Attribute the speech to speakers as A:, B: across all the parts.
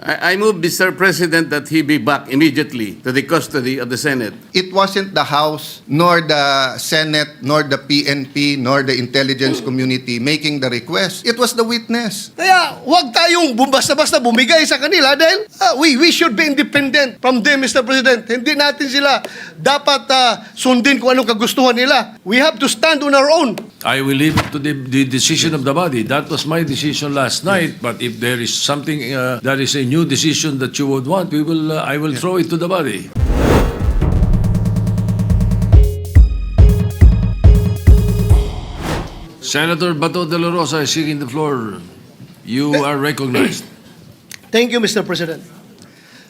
A: I move, Mr. President, that he be back immediately to the custody of the Senate.
B: It wasn't the House, nor the Senate, nor the PNP, nor the intelligence community making the request. It was the witness.
C: Kaya huwag tayong basta-basta bumigay sa kanila dahil we should be independent from them, Mr. President. Hindi natin sila dapat sundin kung anong kagustuhan nila. We have to stand on our own.
D: I will leave it to the decision of the body. That was my decision last night. But if there is something that is a new decision that you would want, I will throw it to the body. Senator Bato de la Rosa is seeking the floor. You are recognized.
C: Thank you, Mr. President.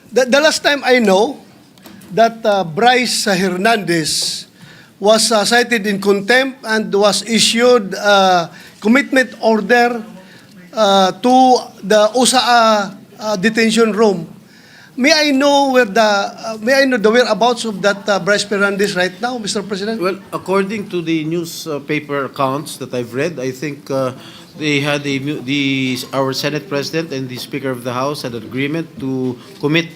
C: The last time I know that Brice Hernandez was cited in contempt and was issued commitment order to the USA detention room. May I know the whereabouts of that Brice Hernandez right now, Mr. President?
E: Well, according to the newspaper accounts that I've read, I think they had our Senate President and the Speaker of the House had an agreement to commit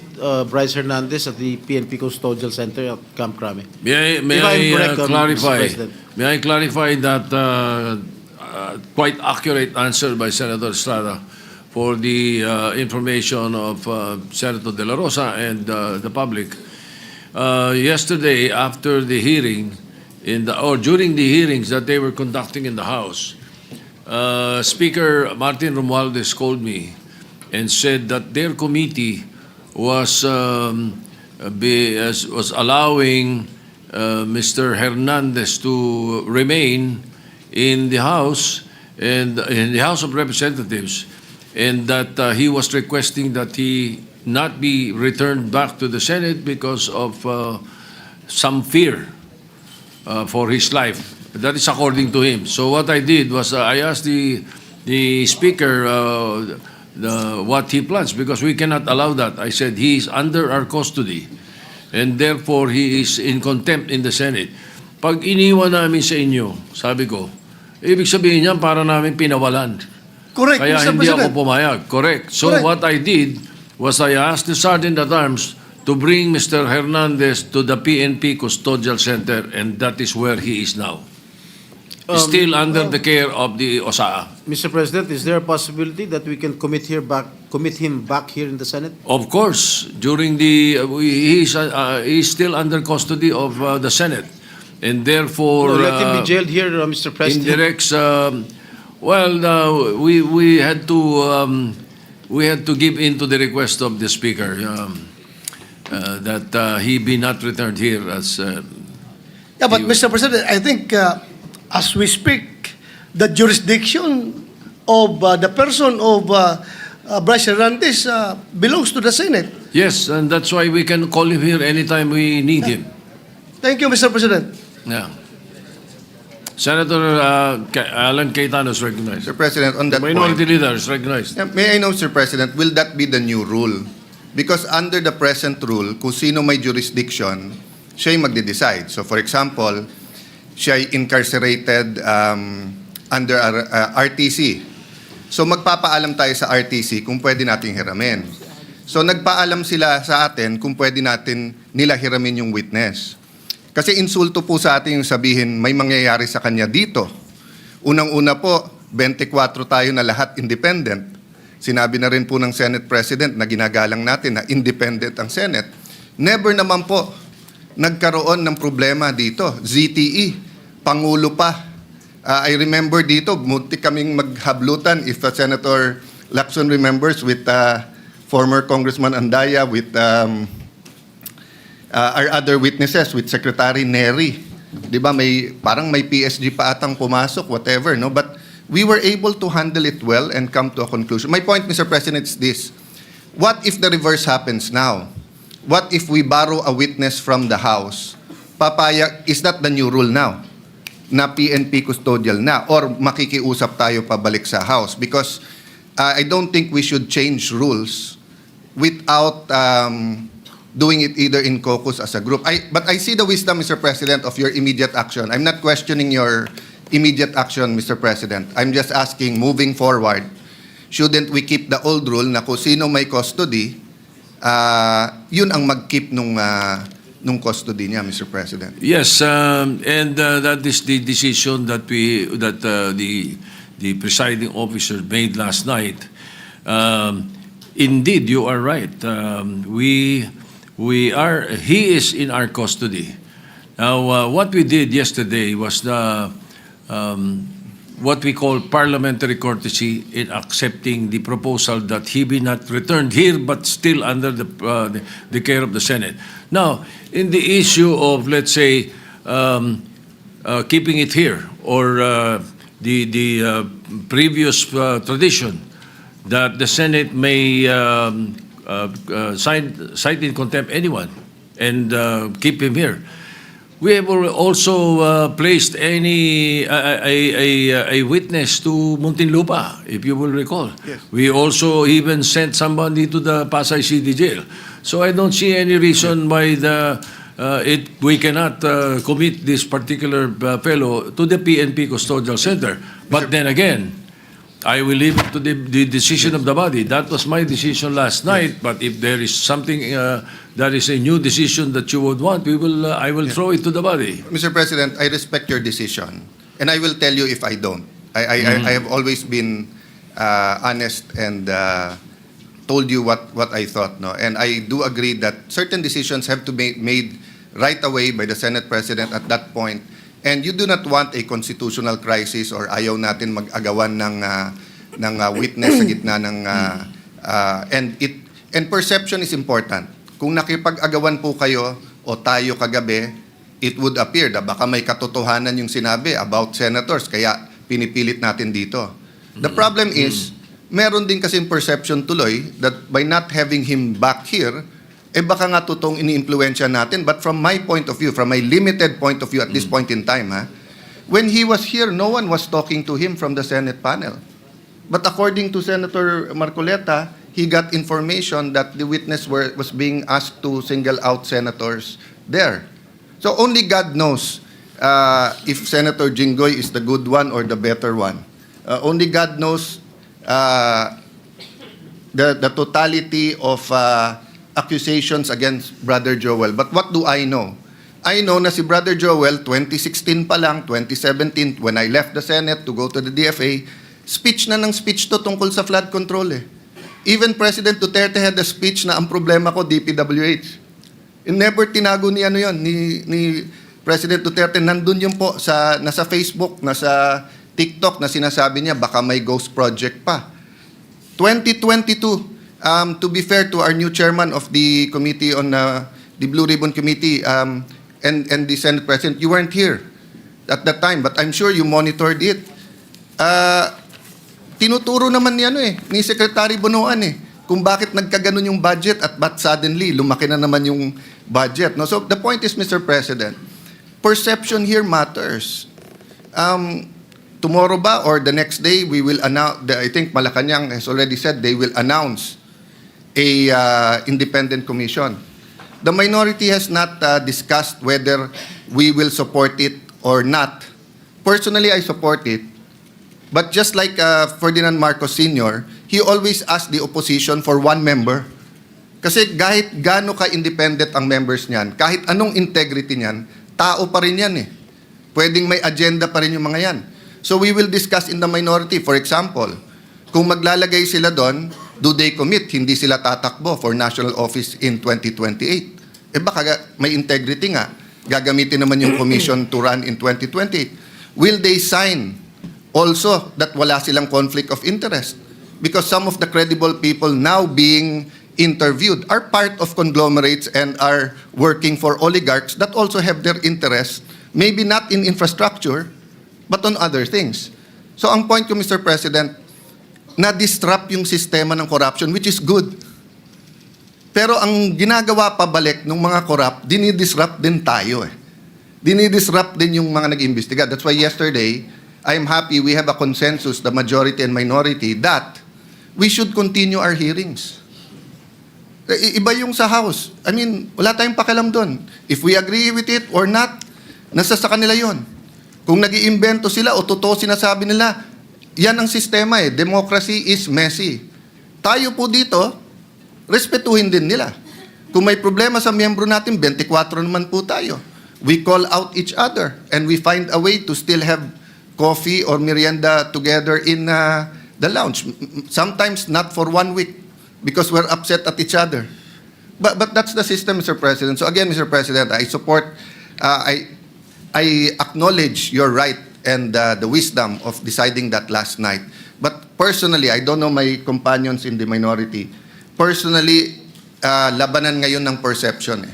E: Brice Hernandez at the PNP Custodial Center at Camp Crame.
D: May I clarify that quite accurate answer by Senator Estrada for the information of Senator De La Rosa and the public. Yesterday, after the hearing, during the hearings that they were conducting in the House, Speaker Martin Romualdez called me and said that their committee was allowing Mr. Hernandez to remain in the House and in the House of Representatives, and that he was requesting that he not be returned back to the Senate because of some fear for his life. That is according to him. So what I did was I asked the Speaker what he plans, because we cannot allow that. I said he is under our custody and therefore he is in contempt in the Senate. Pag iniwan namin sa inyo, sabi ko, ibig sabihin niyan para namin pinawalan.
C: Correct,
D: Kaya
C: Mr.
D: hindi
C: President.
D: ako pumayag. Correct. So
C: Correct.
D: what I did was I asked the Sergeant at Arms to bring Mr. Hernandez to the PNP Custodial Center, and that is where he is now. Still under the care of the OSAA.
E: Mr. President, is there a possibility that we can commit him back here in the Senate?
D: Of course, during he is still under custody of the Senate, and therefore
E: No, let him be jailed here, Mr. President.
D: indirects. We had to give in to the request of the Speaker that he be not returned here as.
C: Yeah, but Mr. President, I think as we speak, the jurisdiction of the person of Brice Hernandez belongs to the Senate.
D: Yes, and that's why we can call him here anytime we need him.
C: Thank you, Mr. President.
D: Yeah. Senator Alan Cayetano is recognized.
B: Sir President, on that
D: The minority
B: point,
D: leader is recognized.
B: may I know, Sir President, will that be the new rule? Because under the present rule, kung sino may jurisdiction, siya yung magde-decide. So for example, siya ay incarcerated under RTC. So magpapaalam tayo sa RTC kung pwede nating hiramin. So nagpaalam sila sa atin kung pwede nila hiramin yung witness. Kasi insulto po sa atin yung sabihin may mangyayari sa kanya dito. Unang-una po, 24 tayo na lahat independent. Sinabi na rin po ng Senate President na ginagalang natin na independent ang Senate. Never naman po nagkaroon ng problema dito. ZTE, Pangulo pa. I remember dito, muntik kaming maghablutan, if Senator Lacson remembers, with former Congressman Andaya, with our other witnesses, with Secretary Neri. Di ba, parang may PSG pa atang pumasok, whatever, no? But we were able to handle it well and come to a conclusion. My point, Mr. President, is this. What if the reverse happens now? What if we borrow a witness from the House? Is that the new rule now? Na PNP custodial na? Or makikiusap tayo pabalik sa House? Because I don't think we should change rules without doing it either in caucus as a group. But I see the wisdom, Mr. President, of your immediate action. I'm not questioning your immediate action, Mr. President. I'm just asking, moving forward, shouldn't we keep the old rule na kung sino may custody, yun ang mag-keep nung custody niya, Mr. President?
D: Yes, and that is the decision that the presiding officer made last night. Indeed, you are right. He is in our custody. Now, what we did yesterday was what we call parliamentary courtesy in accepting the proposal that he be not returned here but still under the care of the Senate. Now, in the issue of, let's say, keeping it here or the previous tradition that the Senate may cite in contempt anyone and keep him here. We have also placed a witness to Muntinlupa, if you will recall.
B: Yes.
D: We also even sent somebody to the Pasay City Jail. So I don't see any reason why we cannot commit this particular fellow to the PNP Custodial Center. But then again, I will leave it to the decision of the body. That was my decision last night. But if there is something that is a new decision that you would want, I will throw it to the body.
B: Mr. President, I respect your decision, and I will tell you if I don't. I have always been honest and told you what I thought. No? And I do agree that certain decisions have to be made right away by the Senate President at that point. And you do not want a constitutional crisis or ayaw natin mag-agawan ng witness sa gitna ng and perception is important. Kung nakipag-agawan po kayo o tayo kagabi, it would appear na baka may katotohanan yung sinabi about senators kaya pinipilit natin dito. The problem is, meron din kasing perception tuloy that by not having him back here, baka nga totoong ini-impluwensya natin. But from my point of view, from my limited point of view at this point in time, when he was here, no one was talking to him from the Senate panel. But according to Senator Marcoleta, he got information that the witness was being asked to single out senators there. So only God knows if Senator Jinggoy is the good one or the better one. Only God knows the totality of accusations against Brother Joel. But what do I know? I know na si Brother Joel, 2016 pa lang, 2017, when I left the Senate to go to the DFA, speech na ng speech to tungkol sa flood control eh. Even President Duterte had a speech na ang problema ko, DPWH. And never tinago ni ni President Duterte. Nandun yun po, nasa Facebook, nasa TikTok na sinasabi niya, baka may ghost project pa. 2022, to be fair to our new chairman of the committee on the Blue Ribbon Committee and the Senate President, you weren't here at that time, but I'm sure you monitored it. Tinuturo naman ni Secretary Bonoan kung bakit nagkaganon yung budget at ba't suddenly lumaki na naman yung budget. No? So the point is, Mr. President, perception here matters. Tomorrow ba or the next day, we will announce, I think Malacanang has already said they will announce a independent commission. The minority has not discussed whether we will support it or not. Personally, I support it. But just like Ferdinand Marcos Sr., he always asked the opposition for one member. Kasi kahit gaano ka-independent ang members niyan, kahit anong integrity niyan, tao pa rin yan eh. Pwedeng may agenda pa rin yung mga yan. So we will discuss in the minority. For example, kung maglalagay sila doon, do they commit? Hindi sila tatakbo for national office in 2028. Baka may integrity nga. Gagamitin naman yung commission to run in 2028. Will they sign also that wala silang conflict of interest? Because some of the credible people now being interviewed are part of conglomerates and are working for oligarchs that also have their interests, maybe not in infrastructure, but on other things. So ang point ko, Mr. President, na-disrupt yung sistema ng corruption, which is good. Pero ang ginagawa pabalik ng mga corrupt, dinidisrupt din tayo eh. Dinidisrupt din yung mga nag-imbestiga. That's why yesterday, I'm happy we have a consensus, the majority and minority, that we should continue our hearings. Iba yung sa House. I mean, wala tayong pakialam doon. If we agree with it or not, nasa sa kanila yon. Kung nag-iimbento sila o totoo sinasabi nila, Yan ang sistema eh. Democracy is messy. Tayo po dito, respetuhin din nila. Kung may problema sa miyembro natin, 24 naman po tayo. We call out each other and we find a way to still have coffee or merienda together in the lounge. Sometimes not for 1 week because we're upset at each other. But that's the system, Mr. President. So again, Mr. President, I support, I acknowledge your right and the wisdom of deciding that last night. But personally, I don't know my companions in the minority. Personally, labanan ngayon ng perception.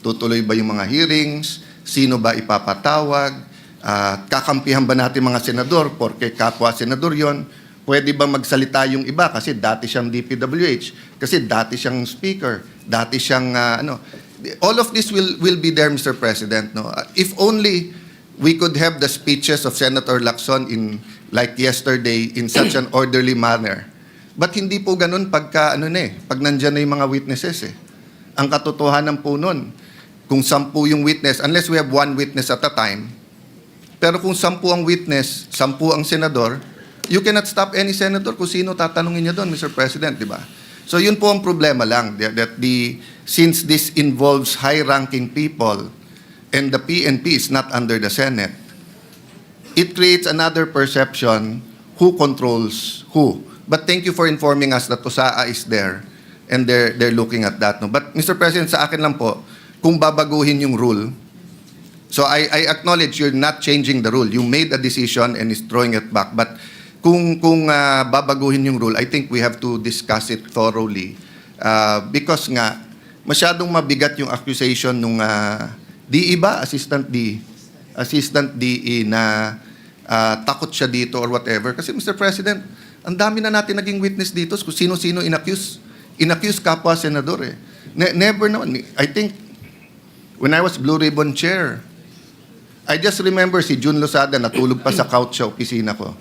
B: Tutuloy ba yung mga hearings? Sino ba ipapatawag? Kakampihan ba natin mga senador? Porque kapwa senador yon. Pwede ba magsalita yung iba? Kasi dati siyang DPWH. Kasi dati siyang speaker. Dati siyang all of this will be there, Mr. President. No? If only we could have the speeches of Senator Lacson in like yesterday in such an orderly manner. But hindi po ganun pagka pag nandiyan na yung mga witnesses eh. Ang katotohanan po nun, kung 10 yung witness, unless we have 1 witness at a time, pero kung 10 ang witness, 10 ang senador, you cannot stop any senator kung sino tatanungin niya doon, Mr. President, di ba? So yun po ang problema lang, that since this involves high-ranking people and the PNP is not under the Senate, it creates another perception who controls who. But thank you for informing us that USAA is there and they're looking at that. No? But Mr. President, sa akin lang po, kung babaguhin yung rule, so I acknowledge you're not changing the rule. You made a decision and is throwing it back. But kung babaguhin yung rule, I think we have to discuss it thoroughly. Because nga, masyadong mabigat yung accusation nung DE ba? Assistant DE na takot siya dito or whatever. Kasi Mr. President, ang dami na natin naging witness dito kung sino-sino inaccuse kapwa senador eh. Never naman. I think when I was Blue Ribbon Chair, I just remember si Jun Losada natulog pa sa couch sa opisina ko.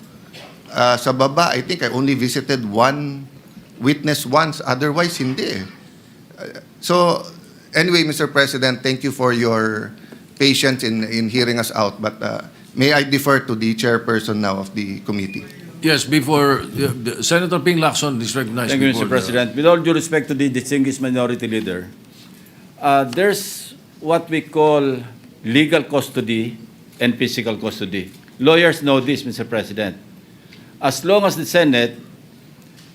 B: Sa baba, I think I only visited 1 witness once. Otherwise, hindi eh. So, anyway, Mr. President, thank you for your patience in hearing us out. But may I defer to the chairperson now of the committee.
D: Yes, before Senator Ping Lacson is recognized.
F: Thank you,
D: before
F: Mr. President. With all due respect to the distinguished minority leader, there's what we call legal custody and physical custody. Lawyers know this, Mr. President. As long as the Senate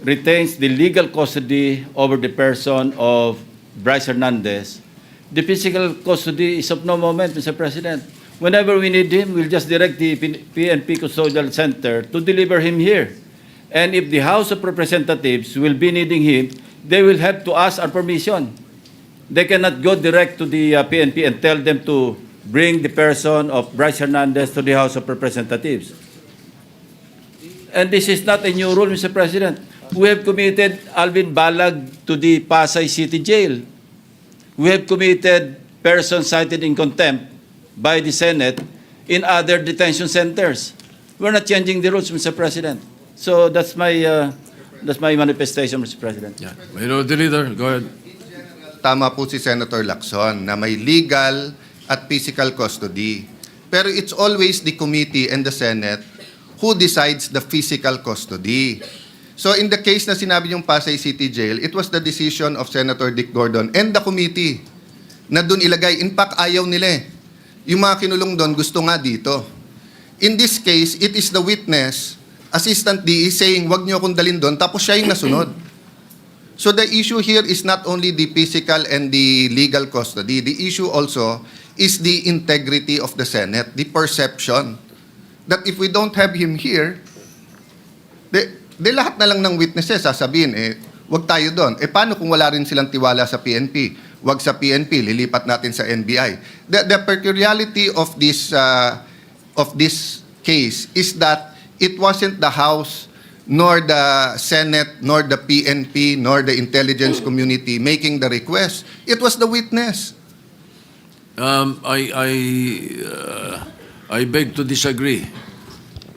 F: retains the legal custody over the person of Brice Hernandez, the physical custody is of no moment, Mr. President. Whenever we need him, we'll just direct the PNP Custodial Center to deliver him here. And if the House of Representatives will be needing him, they will have to ask our permission. They cannot go direct to the PNP and tell them to bring the person of Brice Hernandez to the House of Representatives. And this is not a new rule, Mr. President. We have committed Alvin Balag to the Pasay City Jail. We have committed persons cited in contempt by the Senate in other detention centers. We're not changing the rules, Mr. President. So that's my manifestation, Mr. President.
D: Yeah. Minority Leader, go ahead.
B: Tama po si Senator Lacson na may legal at physical custody. Pero it's always the committee and the Senate who decides the physical custody. So in the case na sinabi yung Pasay City Jail, it was the decision of Senator Dick Gordon and the committee na dun ilagay. In fact, ayaw nila eh. Yung mga kinulong doon, gusto nga dito. In this case, it is the witness, Assistant DE, saying, wag niyo akong dalhin doon, tapos siya yung nasunod. So the issue here is not only the physical and the legal custody. The issue also is the integrity of the Senate, the perception that if we don't have him here, de lahat na lang ng witnesses sasabihin, wag tayo doon. Paano kung wala rin silang tiwala sa PNP? Wag sa PNP, lilipat natin sa NBI. The peculiarity of this case is that it wasn't the House, nor the Senate, nor the PNP, nor the intelligence community making the request. It was the witness.
D: I beg to disagree.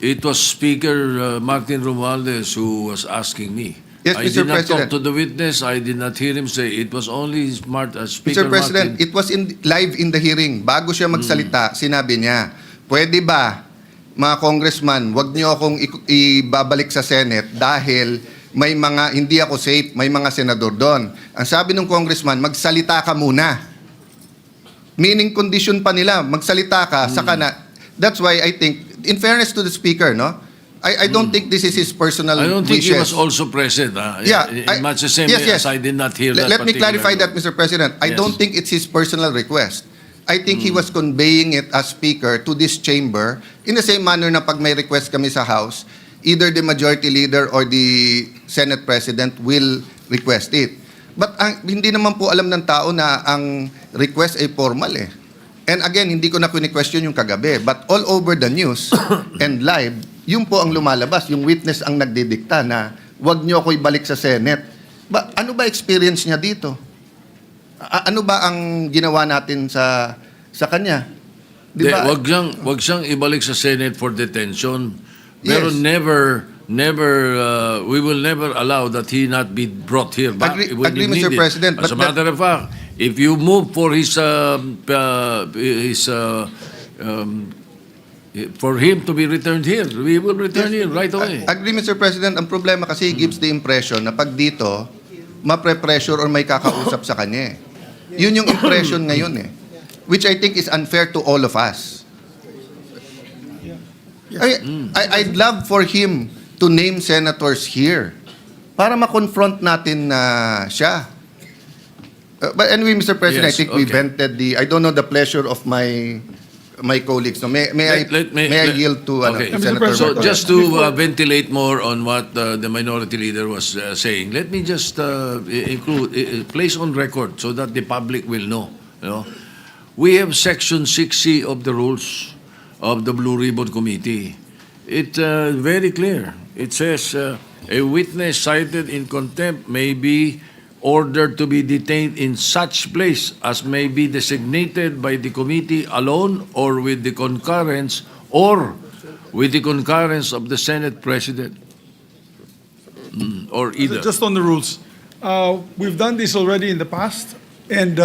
D: It was Speaker Martin Romualdez who was asking me.
B: Yes,
D: I
B: Mr.
D: did not
B: President.
D: talk to the witness. I did not hear him say. It was only Speaker
B: Mr. President,
D: Martin.
B: it was live in the hearing. Bago siya magsalita, sinabi niya, pwede ba mga congressman, wag niyo akong ibabalik sa Senate dahil may mga, hindi ako safe, may mga senador doon. Ang sabi ng congressman, magsalita ka muna. Meaning condition pa nila, magsalita ka, saka na. That's why I think, in fairness to the speaker, no? I don't think this is his personal
D: I don't think he
B: wishes.
D: was also present.
B: Yeah,
D: in much the same
B: yes,
D: way
B: yes.
D: as I did not hear that.
B: Let me clarify
D: particular-
B: that, Mr. President. I
D: Yes.
B: don't think it's his personal request. I think he was conveying it as speaker to this chamber in the same manner na pag may request kami sa House, either the majority leader or the Senate President will request it. But hindi naman po alam ng tao na ang request ay formal eh. And again, hindi ko na question yung kagabi. But all over the news and live, yun po ang lumalabas. Yung witness ang nagdidikta na wag niyo ako ibalik sa Senate. Ano ba experience niya dito? Ano ba ang ginawa natin sa kanya? Di
D: De,
B: ba?
D: wag siyang ibalik sa Senate for detention. Pero
B: Yes.
D: we will never allow that he not be brought here back
B: Agree-
D: when
B: agree,
D: he
B: Mr.
D: needed.
B: President,
D: As a
B: but
D: matter of fact, if you move for for him to be returned here, we will return him right away.
B: Agree, Mr. President. Ang problema kasi gives the impression na pag dito, mapre-pressure or may kakausap sa kanya eh. Yun yung impression ngayon eh. Which I think is unfair to all of us. I'd love for him to name senators here para ma-confront natin siya. But anyway, Mr. President,
D: Yes,
B: I think we
D: okay.
B: vented I don't know the pleasure of my colleagues. No, may I yield to
D: Okay.
B: Senator
D: So
B: Marcoleta?
D: just to ventilate more on what the minority leader was saying, let me just place on record so that the public will know. You know, we have Section 6C of the rules of the Blue Ribbon Committee. It's very clear. It says a witness cited in contempt may be ordered to be detained in such place as may be designated by the committee alone or with the concurrence of the Senate President. Or either.
G: Just on the rules. We've done this already in the past, and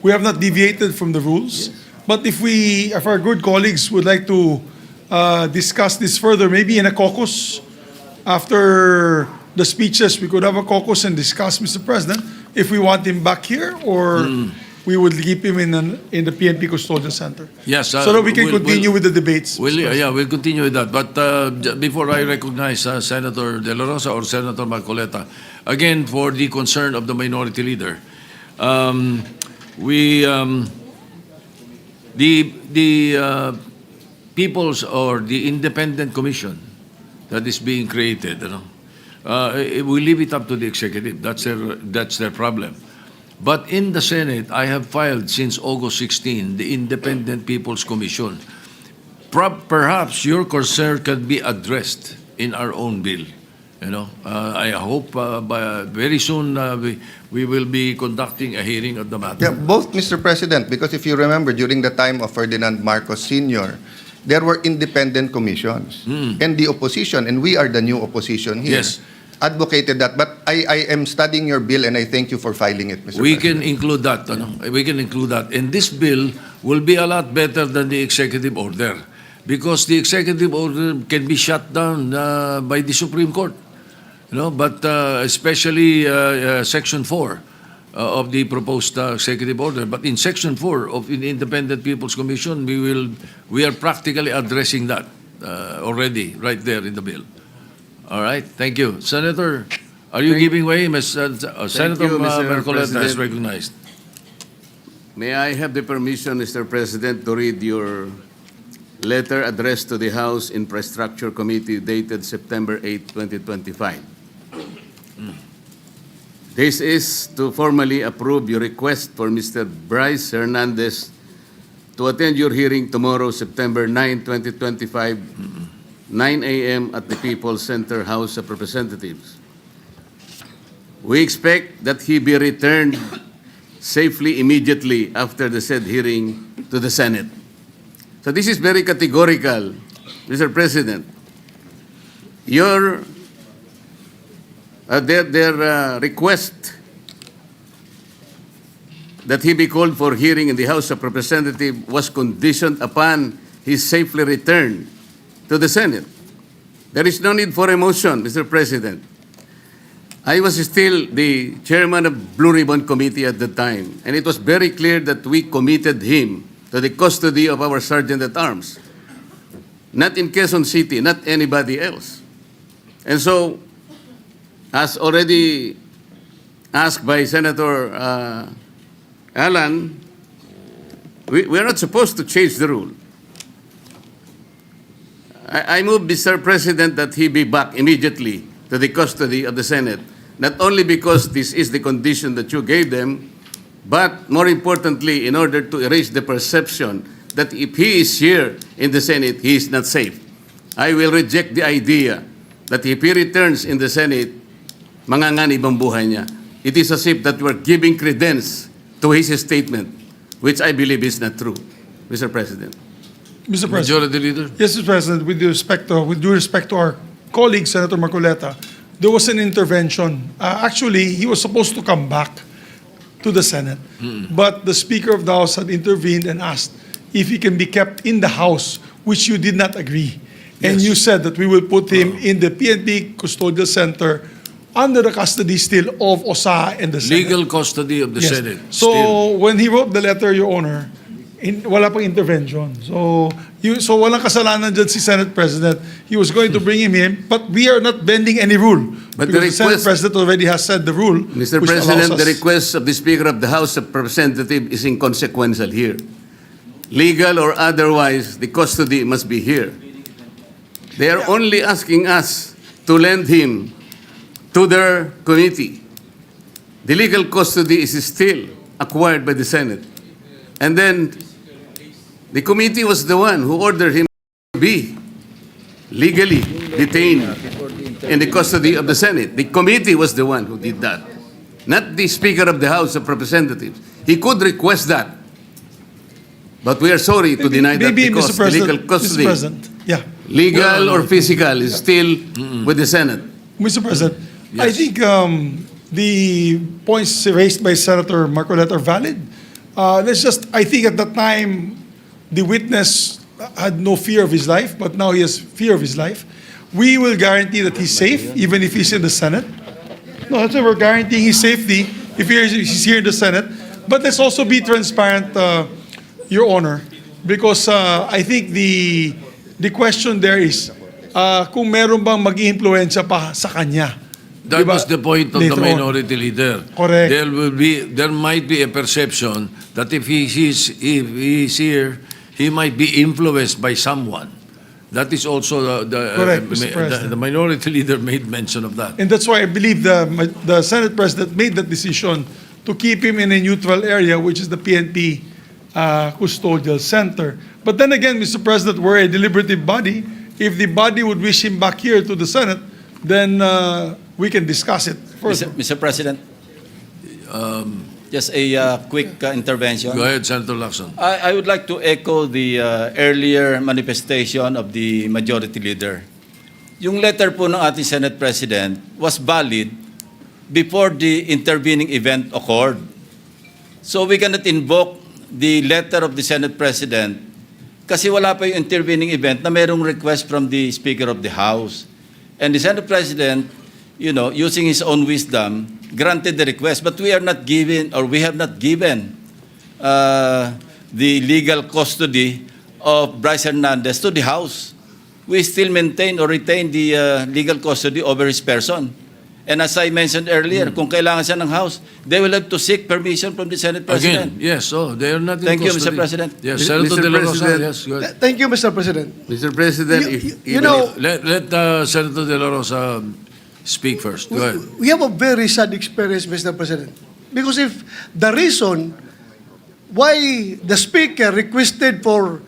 G: we have not deviated from the rules. But if our good colleagues would like to discuss this further, maybe in a caucus, after the speeches, we could have a caucus and discuss, Mr. President, if we want him back here or we would keep him in the PNP Custodial Center.
D: Yes,
G: So that we can continue with the debates.
D: We'll continue with that. But before I recognize Senator De La Rosa or Senator Marcoleta, again, for the concern of the minority leader, the People's or the Independent Commission that is being created, we leave it up to the executive. That's their problem. But in the Senate, I have filed since August 16 the Independent People's Commission. Perhaps your concern can be addressed in our own bill. I hope very soon we will be conducting a hearing of the matter.
B: Yeah, both, Mr. President, because if you remember, during the time of Ferdinand Marcos Sr., there were independent commissions. And the opposition, and we are the new opposition here,
D: Yes.
B: advocated that. But I am studying your bill, and I thank you for filing it, Mr.
D: We
B: President.
D: can include that. We can include that. And this bill will be a lot better than the executive order because the executive order can be shut down by the Supreme Court. But especially Section 4 of the proposed executive order. But in Section 4 of the Independent People's Commission, we are practically addressing that already right there in the bill. All right, thank you. Senator, are you giving way? Senator
A: you, Mr.
D: Marcoleta is
A: President.
D: recognized.
A: May I have the permission, Mr. President, to read your letter addressed to the House Infrastructure Committee dated September 8, 2025. This is to formally approve your request for Mr. Brice Hernandez to attend your hearing tomorrow, September 9, 2025, 9 a.m. at the People's Center House of Representatives. We expect that he be returned safely immediately after the said hearing to the Senate. So this is very categorical, Mr. President. Their request that he be called for hearing in the House of Representatives was conditioned upon his safely return to the Senate. There is no need for a motion, Mr. President. I was still the chairman of Blue Ribbon Committee at the time, and it was very clear that we committed him to the custody of our Sergeant at Arms. Not in Quezon City, not anybody else. And so, as already asked by Senator Alan, we are not supposed to change the rule. I move, Mr. President, that he be back immediately to the custody of the Senate, not only because this is the condition that you gave them, but more importantly, in order to erase the perception that if he is here in the Senate, he is not safe. I will reject the idea that if he returns in the Senate, manganganib ang buhay niya. It is as if that we're giving credence to his statement, which I believe is not true, Mr. President.
G: Mr. President.
D: Majority Leader?
G: Yes, Mr. President, with due respect to our colleague, Senator Marcoleta, there was an intervention. Actually, he was supposed to come back to the Senate, but the Speaker of the House had intervened and asked if he can be kept in the House, which you did not agree. And
D: Yes.
G: you said that we will put him in the PNP Custodial Center under the custody still of OSA and the Senate.
D: Legal custody of the
G: Yes.
D: Senate.
G: So
D: Still.
G: when he wrote the letter, Your Honor, wala pang intervention. So walang kasalanan dyan si Senate President. He was going to bring him in, but we are not bending any rule.
A: But the
G: because the Senate
A: request-
G: President already has said the rule.
A: Mr.
G: which
A: President,
G: allows
A: the
G: us-
A: request of the Speaker of the House of Representatives is inconsequential here. Legal or otherwise, the custody must be here. They are only asking us to lend him to their committee. The legal custody is still acquired by the Senate. And then the committee was the one who ordered him to be legally detained in the custody of the Senate. The committee was the one who did that, not the Speaker of the House of Representatives. He could request that, but we are sorry to deny that
G: maybe,
A: because
G: Mr.
A: the legal
G: President,
A: custody,
G: Mr. President, yeah.
A: legal or physical, is still with the Senate.
G: Mr. President, I
D: Yes.
G: think the points raised by Senator Marcoleta are valid. I think at that time, the witness had no fear of his life, but now he has fear of his life. We will guarantee that he's safe, even if he's in the Senate. No, that's why we're guaranteeing his safety if he's here in the Senate. But let's also be transparent, Your Honor, because I think the question there is, kung meron bang mag-influensya pa sa kanya.
D: That
G: Diba?
D: was the point of the
G: Later on.
D: minority leader.
G: Correct.
D: There might be a perception that if he is here, he might be influenced by someone. That is also
G: Correct, Mr. President.
D: the minority leader made mention of that.
G: And that's why I believe the Senate President made that decision to keep him in a neutral area, which is the PNP Custodial Center. But then again, Mr. President, we're a deliberative body. If the body would wish him back here to the Senate, then we can discuss it further.
F: Mr. President, just a quick intervention.
D: Go ahead, Senator Lacson.
F: I would like to echo the earlier manifestation of the Majority Leader. Yung letter po ng ating Senate President was valid before the intervening event occurred. So we cannot invoke the letter of the Senate President kasi wala pa yung intervening event na mayroong request from the Speaker of the House. And the Senate President, using his own wisdom, granted the request, but we have not given the legal custody of Brice Hernandez to the House. We still maintain or retain the legal custody over his person. And as I mentioned earlier, kung kailangan siya ng House, they will have to seek permission from the Senate President.
D: Again, yes, they are not in
F: Thank you,
D: custody.
F: Mr. President.
D: Yes,
A: Mr.
D: Senator De La Rosa,
A: President.
D: yes, go ahead.
C: Thank you, Mr. President.
A: Mr. President,
C: You know,
D: Let Senator De La Rosa speak first. Go ahead.
C: we have a very sad experience, Mr. President. Because if the reason why the Speaker requested for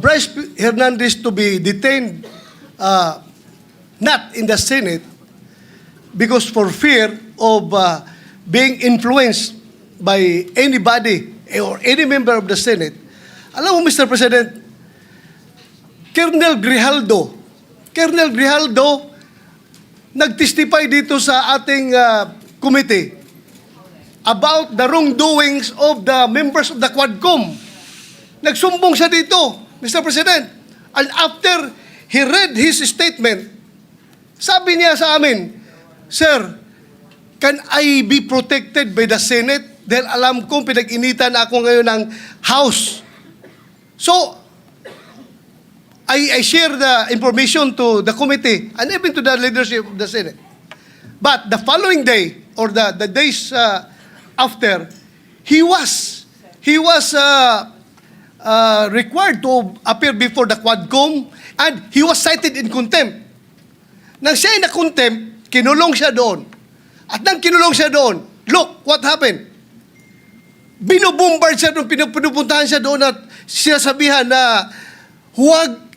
C: Brice Hernandez to be detained not in the Senate because for fear of being influenced by anybody or any member of the Senate, alam mo, Mr. President, Colonel Grijaldo, nag-testify dito sa ating committee about the wrongdoings of the members of the Quadcom. Nagsumbong siya dito, Mr. President. And after he read his statement. Sabi niya sa amin, Sir, can I be protected by the Senate? Dahil alam kong pinag-initan ako ngayon ng House. So, I share the information to the committee and even to the leadership of the Senate. But the following day, or the days after, he was required to appear before the Quadcom and he was cited in contempt. Nang siya ay na-contempt, kinulong siya doon. At nang kinulong siya doon, look what happened. Binubombard siya doon, pinupuntahan siya doon at siya sabihan na huwag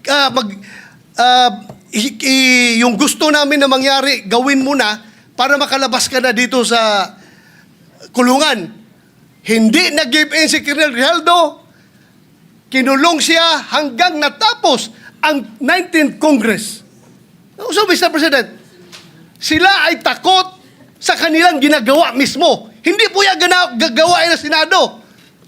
C: yung gusto namin na mangyari, gawin mo na para makalabas ka na dito sa kulungan. Hindi nag-give in si Colonel Grijaldo. Kinulong siya hanggang natapos ang 19th Congress. So, Mr. President, sila ay takot sa kanilang ginagawa mismo. Hindi po yan gagawa ng Senado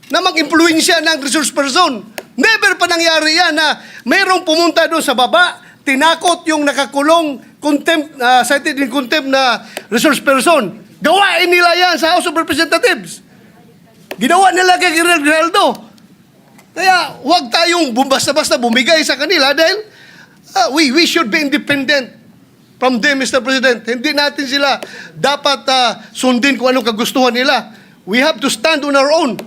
C: na mag-impluensya ng resource person. Never pa nangyari yan na mayroong pumunta doon sa baba, tinakot yung nakakulong contempt, cited in contempt na resource person. Gawain nila yan sa House of Representatives. Ginawa nila kay Colonel Grijaldo. Kaya huwag tayong basta-basta bumigay sa kanila dahil we should be independent from them, Mr. President. Hindi natin sila dapat sundin kung anong kagustuhan nila. We have to stand on our own.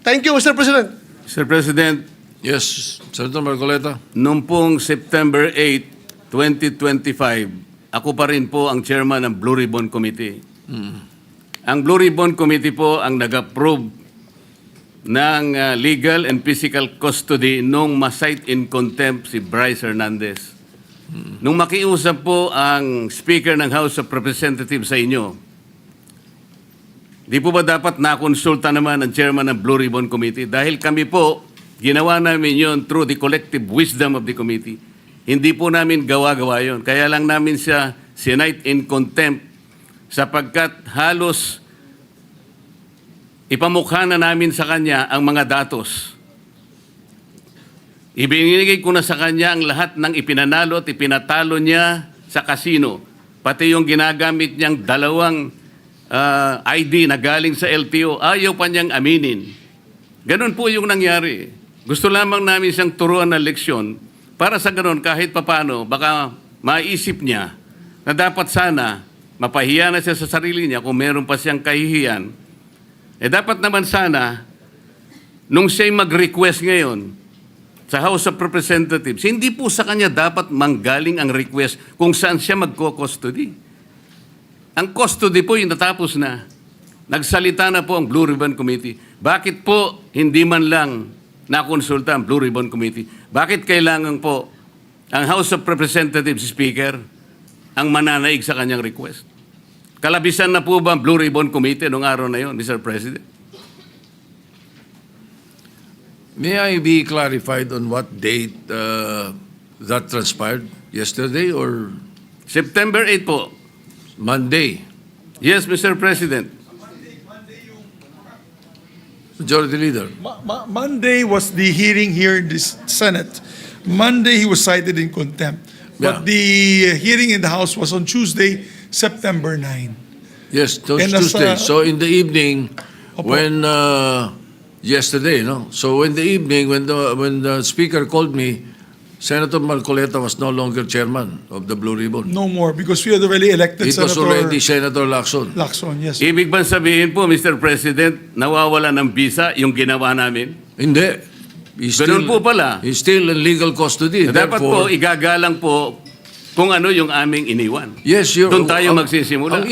C: Thank you, Mr. President.
A: Mr. President,
D: Yes, Senator Marcoleta.
A: noong pong September 8, 2025, ako pa rin po ang chairman ng Blue Ribbon Committee. Ang Blue Ribbon Committee po ang nag-approve ng legal and physical custody nung ma-cite in contempt si Brice Hernandez. Nung makiusap po ang Speaker ng House of Representatives sa inyo, di po ba dapat nakonsulta naman ang chairman ng Blue Ribbon Committee? Dahil kami po, ginawa namin yon through the collective wisdom of the committee. Hindi po namin gawa-gawa yon. Kaya lang namin siya sinite in contempt sapagkat halos ipamukha na namin sa kanya ang mga datos. Ibinigay ko na sa kanya ang lahat ng ipinanalo at ipinatalo niya sa kasino. Pati yung ginagamit niyang dalawang ID na galing sa LTO, ayaw pa niyang aminin. Ganun po yung nangyari. Gusto lamang namin siyang turuan ng leksyon para sa ganun kahit papano baka maisip niya na dapat sana mapahiya na siya sa sarili niya kung meron pa siyang kahihiyan. Dapat naman sana nung siya'y mag-request ngayon sa House of Representatives, hindi po sa kanya dapat manggaling ang request kung saan siya magko-custody. Ang custody po yung natapos na. Nagsalita na po ang Blue Ribbon Committee. Bakit po hindi man lang nakonsulta ang Blue Ribbon Committee? Bakit kailangan po ang House of Representatives Speaker ang mananaig sa kanyang request? Kalabisan na po ba ang Blue Ribbon Committee noong araw na yon, Mr. President?
D: May I be clarified on what date that transpired? Yesterday or
A: September 8 po.
D: Monday?
A: Yes, Mr. President.
D: Majority Leader.
G: Monday was the hearing here in the Senate. Monday, he was cited in contempt. But
D: Yeah.
G: the hearing in the House was on Tuesday, September 9.
D: Yes,
G: And as,
D: Tuesday. So in the evening,
G: Opo.
D: when yesterday, no. So in the evening, when the speaker called me, Senator Marcoleta was no longer chairman of the Blue Ribbon.
G: No more, because we had already elected
D: It was
G: Senator
D: already Senator Lacson.
G: Lacson, yes.
A: Ibig bang sabihin po, Mr. President, nawawala ng visa yung ginawa namin?
D: Hindi.
A: Ganun po pala.
D: He's still in legal custody.
A: Dapat po,
D: Therefore,
A: igagalang po kung ano yung aming iniwan.
D: yes,
A: Doon tayo magsisimula.
D: Ang